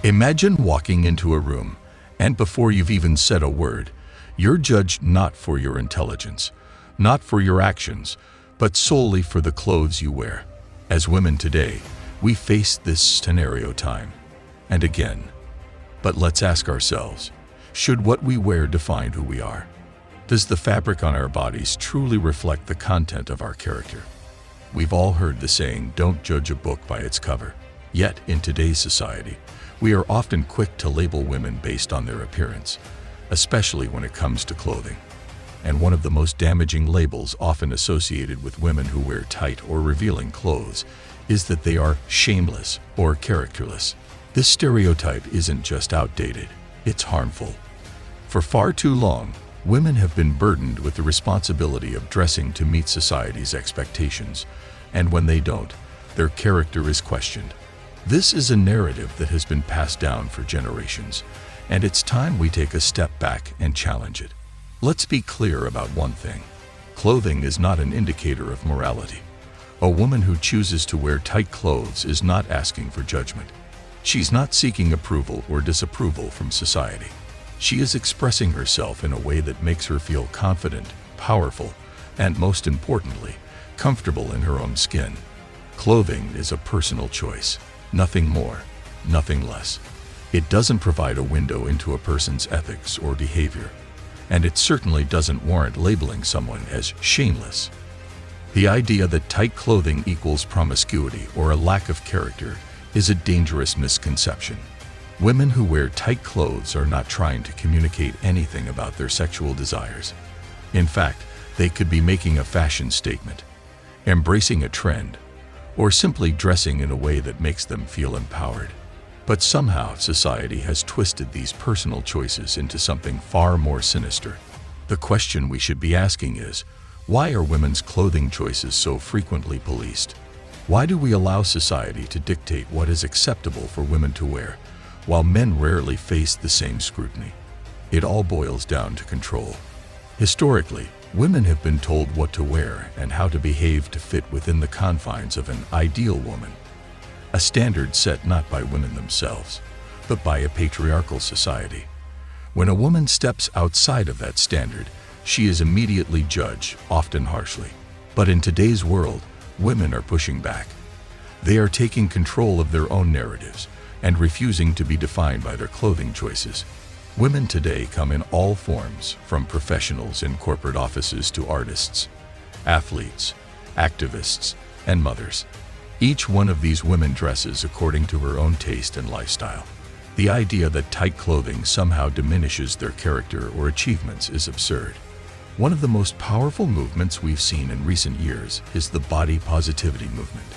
Imagine walking into a room, and before you've even said a word, you're judged not for your intelligence, not for your actions, but solely for the clothes you wear. As women today, we face this scenario time and again. But let's ask ourselves, should what we wear define who we are? Does the fabric on our bodies truly reflect the content of our character? We've all heard the saying, "Don't judge a book by its cover." Yet, in today's society, we are often quick to label women based on their appearance, especially when it comes to clothing. And one of the most damaging labels often associated with women who wear tight or revealing clothes is that they are shameless or characterless. This stereotype isn't just outdated, it's harmful. For far too long, women have been burdened with the responsibility of dressing to meet society's expectations, and when they don't, their character is questioned. This is a narrative that has been passed down for generations, and it's time we take a step back and challenge it. Let's be clear about one thing. Clothing is not an indicator of morality. A woman who chooses to wear tight clothes is not asking for judgment. She's not seeking approval or disapproval from society. She is expressing herself in a way that makes her feel confident, powerful, and most importantly, comfortable in her own skin. Clothing is a personal choice, nothing more, nothing less. It doesn't provide a window into a person's ethics or behavior, and it certainly doesn't warrant labeling someone as shameless. The idea that tight clothing equals promiscuity or a lack of character is a dangerous misconception. Women who wear tight clothes are not trying to communicate anything about their sexual desires. In fact, they could be making a fashion statement, embracing a trend, or simply dressing in a way that makes them feel empowered. But somehow society has twisted these personal choices into something far more sinister. The question we should be asking is, why are women's clothing choices so frequently policed? Why do we allow society to dictate what is acceptable for women to wear, while men rarely face the same scrutiny? It all boils down to control. Historically, women have been told what to wear and how to behave to fit within the confines of an ideal woman, a standard set not by women themselves, but by a patriarchal society. When a woman steps outside of that standard, she is immediately judged, often harshly. But in today's world, women are pushing back. They are taking control of their own narratives and refusing to be defined by their clothing choices. Women today come in all forms, from professionals in corporate offices to artists, athletes, activists, and mothers. Each one of these women dresses according to her own taste and lifestyle. The idea that tight clothing somehow diminishes their character or achievements is absurd. One of the most powerful movements we've seen in recent years is the body positivity movement.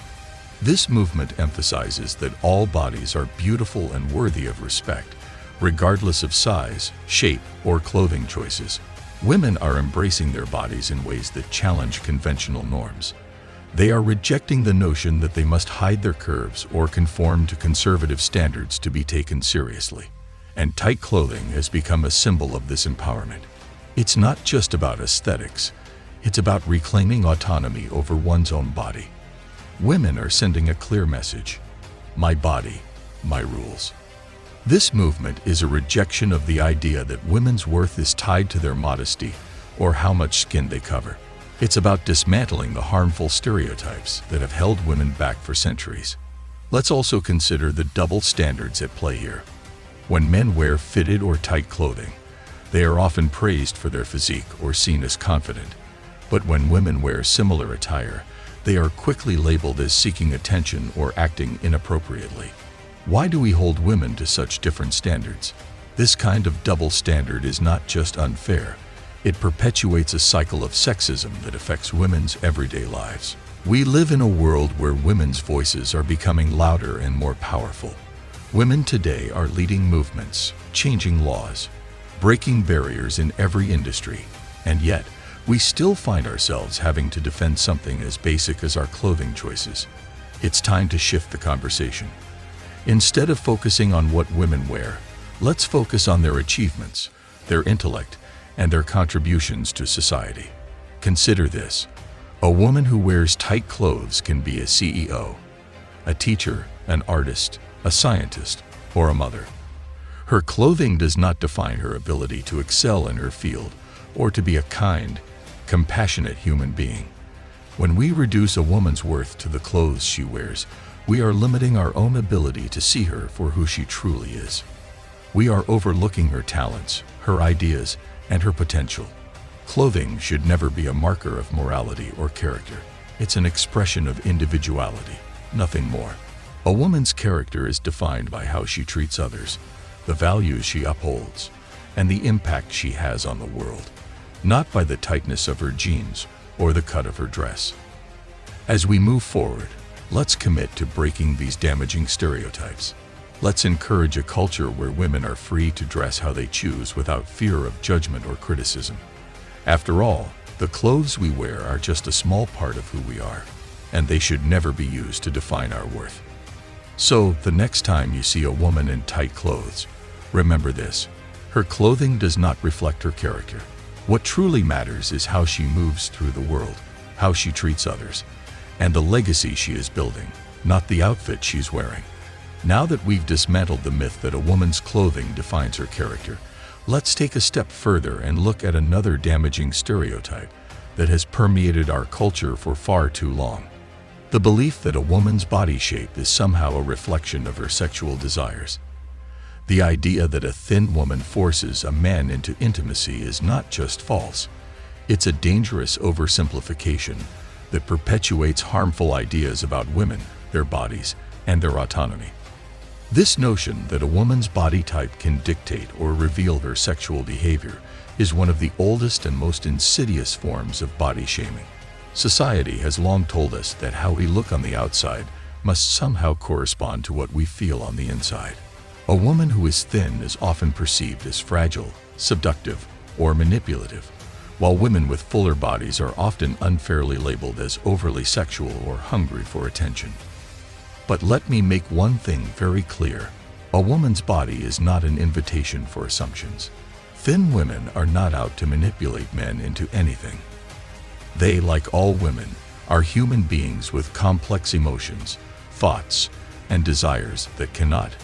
This movement emphasizes that all bodies are beautiful and worthy of respect, regardless of size, shape, or clothing choices. Women are embracing their bodies in ways that challenge conventional norms. They are rejecting the notion that they must hide their curves or conform to conservative standards to be taken seriously. And tight clothing has become a symbol of this empowerment. It's not just about aesthetics, it's about reclaiming autonomy over one's own body. Women are sending a clear message: my body, my rules. This movement is a rejection of the idea that women's worth is tied to their modesty or how much skin they cover. It's about dismantling the harmful stereotypes that have held women back for centuries. Let's also consider the double standards at play here. When men wear fitted or tight clothing, they are often praised for their physique or seen as confident. But when women wear similar attire, they are quickly labeled as seeking attention or acting inappropriately. Why do we hold women to such different standards? This kind of double standard is not just unfair, it perpetuates a cycle of sexism that affects women's everyday lives. We live in a world where women's voices are becoming louder and more powerful. Women today are leading movements, changing laws, breaking barriers in every industry, and yet, we still find ourselves having to defend something as basic as our clothing choices. It's time to shift the conversation. Instead of focusing on what women wear, let's focus on their achievements, their intellect, and their contributions to society. Consider this: a woman who wears tight clothes can be a CEO, a teacher, an artist, a scientist, or a mother. Her clothing does not define her ability to excel in her field or to be a kind, compassionate human being. When we reduce a woman's worth to the clothes she wears, we are limiting our own ability to see her for who she truly is. We are overlooking her talents, her ideas, and her potential. Clothing should never be a marker of morality or character. It's an expression of individuality, nothing more. A woman's character is defined by how she treats others, the values she upholds, and the impact she has on the world, not by the tightness of her jeans or the cut of her dress. As we move forward, let's commit to breaking these damaging stereotypes. Let's encourage a culture where women are free to dress how they choose without fear of judgment or criticism. After all, the clothes we wear are just a small part of who we are, and they should never be used to define our worth. So, the next time you see a woman in tight clothes, remember this: her clothing does not reflect her character. What truly matters is how she moves through the world, how she treats others, and the legacy she is building, not the outfit she's wearing. Now that we've dismantled the myth that a woman's clothing defines her character, let's take a step further and look at another damaging stereotype that has permeated our culture for far too long. The belief that a woman's body shape is somehow a reflection of her sexual desires. The idea that a thin woman forces a man into intimacy is not just false, it's a dangerous oversimplification that perpetuates harmful ideas about women, their bodies, and their autonomy. This notion that a woman's body type can dictate or reveal her sexual behavior is one of the oldest and most insidious forms of body shaming. Society has long told us that how we look on the outside must somehow correspond to what we feel on the inside. A woman who is thin is often perceived as fragile, seductive, or manipulative, while women with fuller bodies are often unfairly labeled as overly sexual or hungry for attention. But let me make one thing very clear: a woman's body is not an invitation for assumptions. Thin women are not out to manipulate men into anything. They, like all women, are human beings with complex emotions, thoughts, and desires that cannot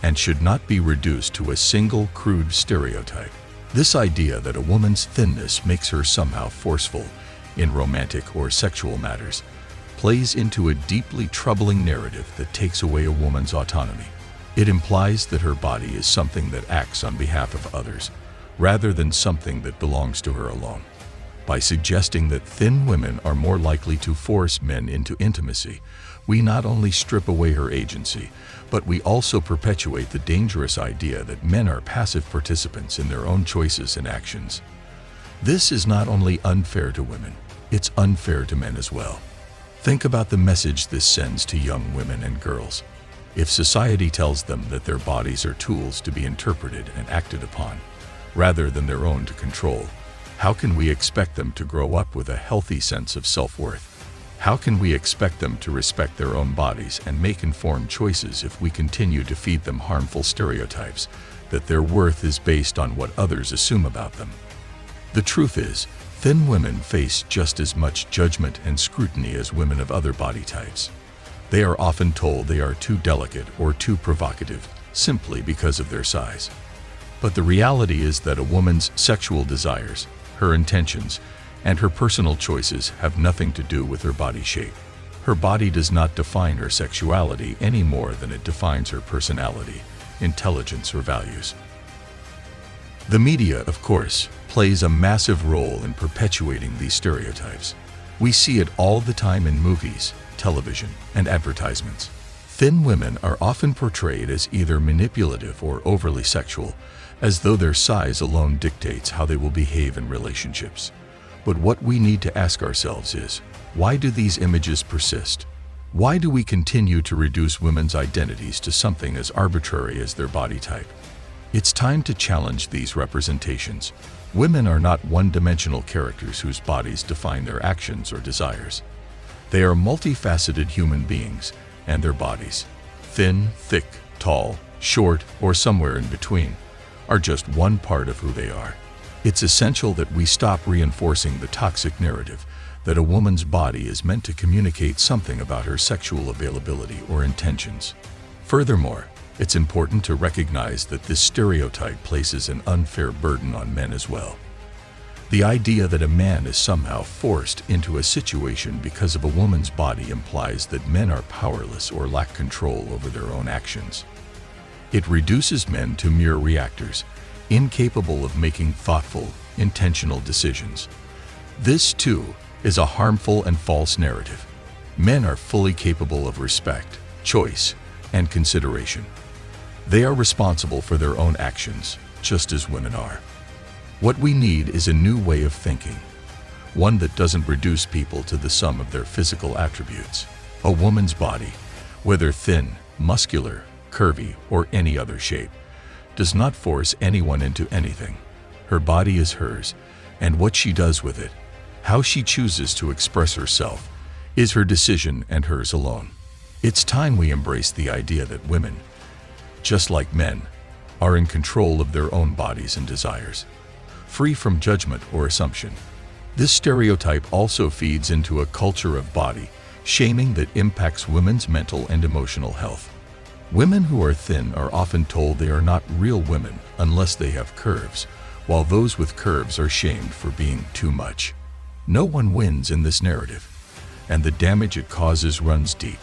and should not be reduced to a single crude stereotype. This idea that a woman's thinness makes her somehow forceful in romantic or sexual matters plays into a deeply troubling narrative that takes away a woman's autonomy. It implies that her body is something that acts on behalf of others, rather than something that belongs to her alone. By suggesting that thin women are more likely to force men into intimacy, we not only strip away her agency, but we also perpetuate the dangerous idea that men are passive participants in their own choices and actions. This is not only unfair to women, it's unfair to men as well. Think about the message this sends to young women and girls. If society tells them that their bodies are tools to be interpreted and acted upon, rather than their own to control, how can we expect them to grow up with a healthy sense of self-worth? How can we expect them to respect their own bodies and make informed choices if we continue to feed them harmful stereotypes that their worth is based on what others assume about them? The truth is, thin women face just as much judgment and scrutiny as women of other body types. They are often told they are too delicate or too provocative simply because of their size. But the reality is that a woman's sexual desires, her intentions, and her personal choices have nothing to do with her body shape. Her body does not define her sexuality any more than it defines her personality, intelligence, or values. The media, of course, plays a massive role in perpetuating these stereotypes. We see it all the time in movies, television, and advertisements. Thin women are often portrayed as either manipulative or overly sexual, as though their size alone dictates how they will behave in relationships. But what we need to ask ourselves is, why do these images persist? Why do we continue to reduce women's identities to something as arbitrary as their body type? It's time to challenge these representations. Women are not one-dimensional characters whose bodies define their actions or desires. They are multifaceted human beings, and their bodies, thin, thick, tall, short, or somewhere in between, are just one part of who they are. It's essential that we stop reinforcing the toxic narrative that a woman's body is meant to communicate something about her sexual availability or intentions. Furthermore, It's important to recognize that this stereotype places an unfair burden on men as well. The idea that a man is somehow forced into a situation because of a woman's body implies that men are powerless or lack control over their own actions. It reduces men to mere reactors, incapable of making thoughtful, intentional decisions. This, too, is a harmful and false narrative. Men are fully capable of respect, choice, and consideration. They are responsible for their own actions, just as women are. What we need is a new way of thinking, one that doesn't reduce people to the sum of their physical attributes. A woman's body, whether thin, muscular, curvy, or any other shape, does not force anyone into anything. Her body is hers, and what she does with it, how she chooses to express herself, is her decision and hers alone. It's time we embrace the idea that women, just like men, are in control of their own bodies and desires, free from judgment or assumption. This stereotype also feeds into a culture of body shaming that impacts women's mental and emotional health. Women who are thin are often told they are not real women unless they have curves, while those with curves are shamed for being too much. No one wins in this narrative, and the damage it causes runs deep.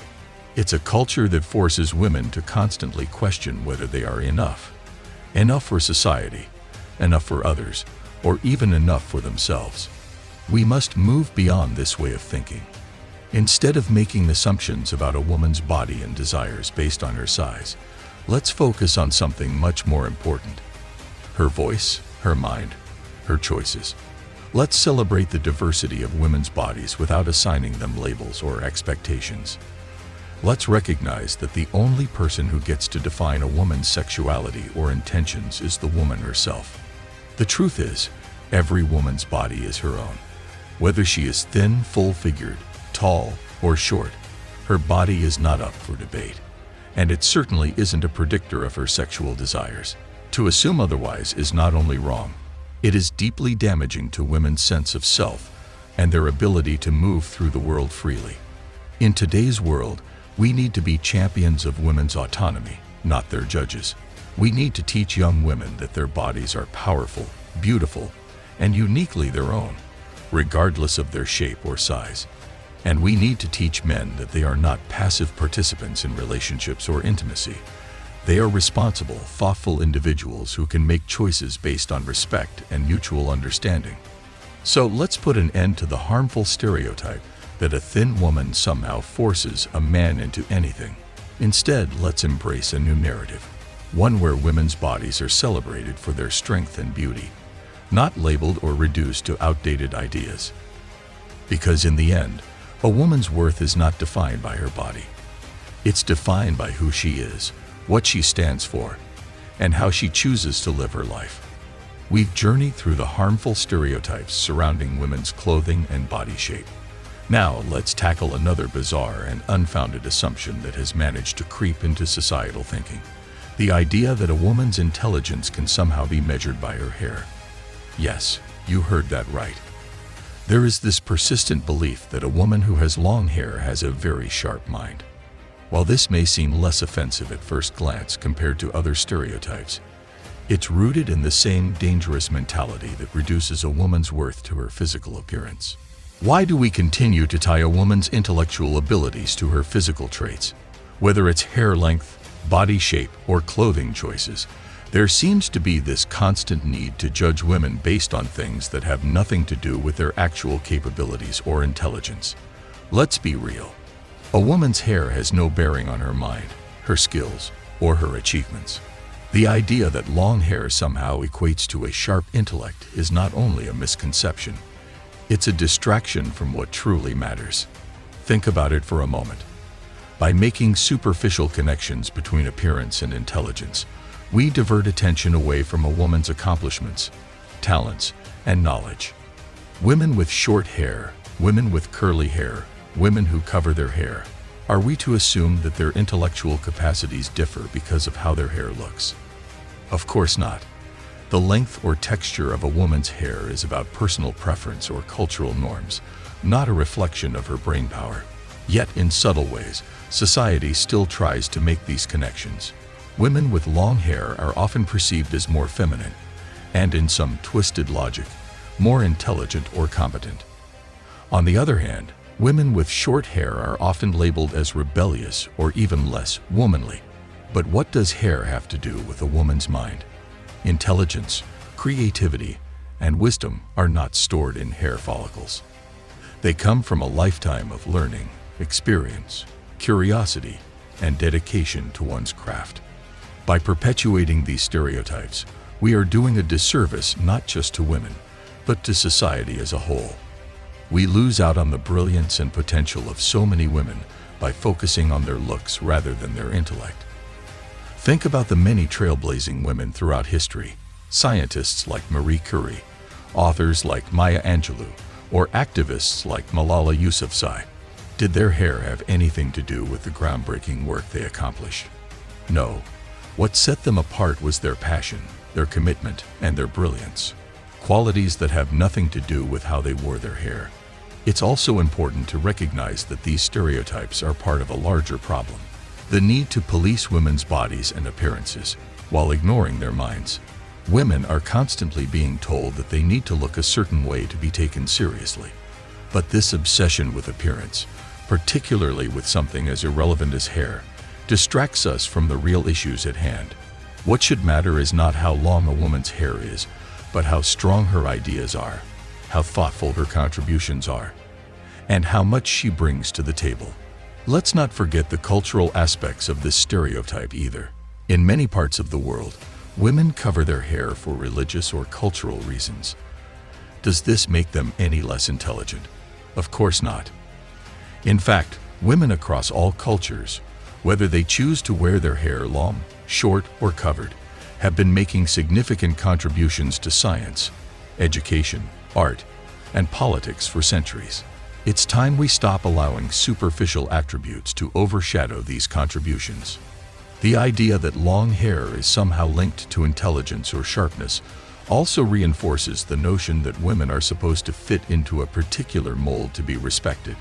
It's a culture that forces women to constantly question whether they are enough for society, enough for others, or even enough for themselves. We must move beyond this way of thinking. Instead of making assumptions about a woman's body and desires based on her size, let's focus on something much more important: her voice, her mind, her choices. Let's celebrate the diversity of women's bodies without assigning them labels or expectations. Let's recognize that the only person who gets to define a woman's sexuality or intentions is the woman herself. The truth is, every woman's body is her own. Whether she is thin, full-figured, tall, or short, her body is not up for debate, and it certainly isn't a predictor of her sexual desires. To assume otherwise is not only wrong, it is deeply damaging to women's sense of self and their ability to move through the world freely. In today's world, we need to be champions of women's autonomy, not their judges. We need to teach young women that their bodies are powerful, beautiful, and uniquely their own, regardless of their shape or size. And we need to teach men that they are not passive participants in relationships or intimacy. They are responsible, thoughtful individuals who can make choices based on respect and mutual understanding. So let's put an end to the harmful stereotype that a thin woman somehow forces a man into anything. Instead, let's embrace a new narrative, one where women's bodies are celebrated for their strength and beauty, not labeled or reduced to outdated ideas. Because in the end, a woman's worth is not defined by her body. It's defined by who she is, what she stands for, and how she chooses to live her life. We've journeyed through the harmful stereotypes surrounding women's clothing and body shape. Now, let's tackle another bizarre and unfounded assumption that has managed to creep into societal thinking: the idea that a woman's intelligence can somehow be measured by her hair. Yes, you heard that right. There is this persistent belief that a woman who has long hair has a very sharp mind. While this may seem less offensive at first glance compared to other stereotypes, it's rooted in the same dangerous mentality that reduces a woman's worth to her physical appearance. Why do we continue to tie a woman's intellectual abilities to her physical traits? Whether it's hair length, body shape, or clothing choices, there seems to be this constant need to judge women based on things that have nothing to do with their actual capabilities or intelligence. Let's be real. A woman's hair has no bearing on her mind, her skills, or her achievements. The idea that long hair somehow equates to a sharp intellect is not only a misconception, it's a distraction from what truly matters. Think about it for a moment. By making superficial connections between appearance and intelligence, we divert attention away from a woman's accomplishments, talents, and knowledge. Women with short hair, women with curly hair, women who cover their hair. Are we to assume that their intellectual capacities differ because of how their hair looks? Of course not. The length or texture of a woman's hair is about personal preference or cultural norms, not a reflection of her brain power. Yet, in subtle ways, society still tries to make these connections. Women with long hair are often perceived as more feminine, and in some twisted logic, more intelligent or competent. On the other hand, women with short hair are often labeled as rebellious or even less womanly. But what does hair have to do with a woman's mind? Intelligence, creativity, and wisdom are not stored in hair follicles. They come from a lifetime of learning, experience, curiosity, and dedication to one's craft. By perpetuating these stereotypes, we are doing a disservice not just to women, but to society as a whole. We lose out on the brilliance and potential of so many women by focusing on their looks rather than their intellect. Think about the many trailblazing women throughout history, scientists like Marie Curie, authors like Maya Angelou, or activists like Malala Yousafzai. Did their hair have anything to do with the groundbreaking work they accomplished? No. What set them apart was their passion, their commitment, and their brilliance. Qualities that have nothing to do with how they wore their hair. It's also important to recognize that these stereotypes are part of a larger problem. The need to police women's bodies and appearances, while ignoring their minds. Women are constantly being told that they need to look a certain way to be taken seriously. But this obsession with appearance, particularly with something as irrelevant as hair, distracts us from the real issues at hand. What should matter is not how long a woman's hair is, but how strong her ideas are, how thoughtful her contributions are, and how much she brings to the table. Let's not forget the cultural aspects of this stereotype either. In many parts of the world, women cover their hair for religious or cultural reasons. Does this make them any less intelligent? Of course not. In fact, women across all cultures, whether they choose to wear their hair long, short, or covered, have been making significant contributions to science, education, art, and politics for centuries. It's time we stop allowing superficial attributes to overshadow these contributions. The idea that long hair is somehow linked to intelligence or sharpness also reinforces the notion that women are supposed to fit into a particular mold to be respected.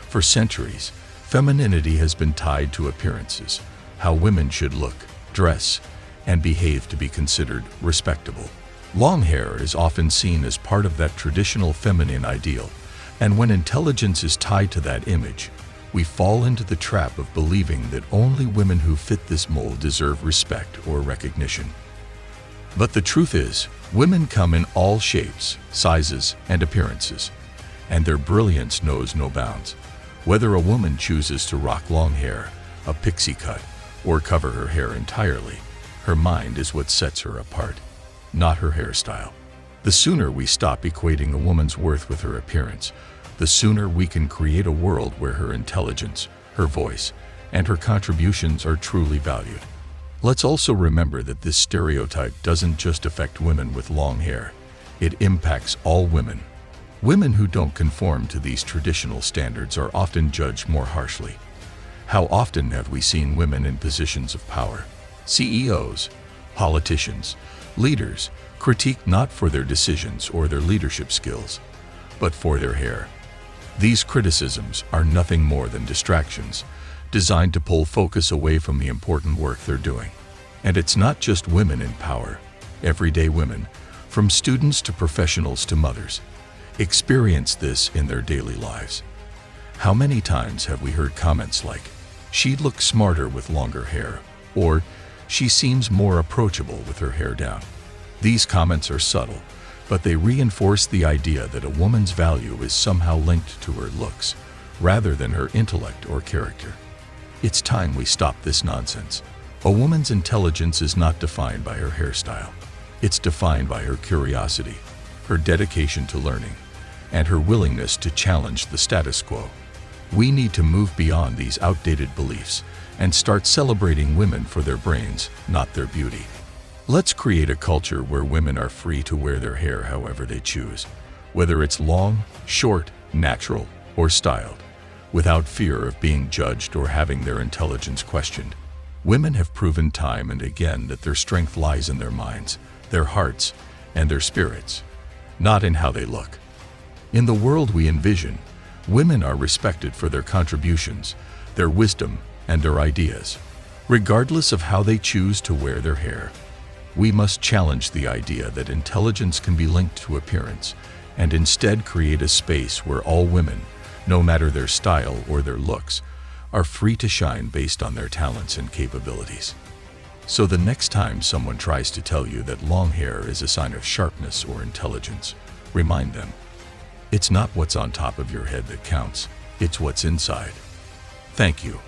For centuries, femininity has been tied to appearances, how women should look, dress, and behave to be considered respectable. Long hair is often seen as part of that traditional feminine ideal, and when intelligence is tied to that image, we fall into the trap of believing that only women who fit this mold deserve respect or recognition. But the truth is, women come in all shapes, sizes, and appearances, and their brilliance knows no bounds. Whether a woman chooses to rock long hair, a pixie cut, or cover her hair entirely, her mind is what sets her apart, not her hairstyle. The sooner we stop equating a woman's worth with her appearance, the sooner we can create a world where her intelligence, her voice, and her contributions are truly valued. Let's also remember that this stereotype doesn't just affect women with long hair. It impacts all women. Women who don't conform to these traditional standards are often judged more harshly. How often have we seen women in positions of power, CEOs, politicians, leaders, critiqued not for their decisions or their leadership skills, but for their hair? These criticisms are nothing more than distractions, designed to pull focus away from the important work they're doing. And it's not just women in power. Everyday women, from students to professionals to mothers, experience this in their daily lives. How many times have we heard comments like, "She'd look smarter with longer hair," or "She seems more approachable with her hair down"? These comments are subtle, but they reinforce the idea that a woman's value is somehow linked to her looks, rather than her intellect or character. It's time we stop this nonsense. A woman's intelligence is not defined by her hairstyle. It's defined by her curiosity, her dedication to learning, and her willingness to challenge the status quo. We need to move beyond these outdated beliefs and start celebrating women for their brains, not their beauty. Let's create a culture where women are free to wear their hair however they choose, whether it's long, short, natural, or styled, without fear of being judged or having their intelligence questioned. Women have proven time and again that their strength lies in their minds, their hearts, and their spirits, not in how they look. In the world we envision, women are respected for their contributions, their wisdom, and their ideas, regardless of how they choose to wear their hair. We must challenge the idea that intelligence can be linked to appearance, and instead create a space where all women, no matter their style or their looks, are free to shine based on their talents and capabilities. So the next time someone tries to tell you that long hair is a sign of sharpness or intelligence, remind them, it's not what's on top of your head that counts, it's what's inside. Thank you.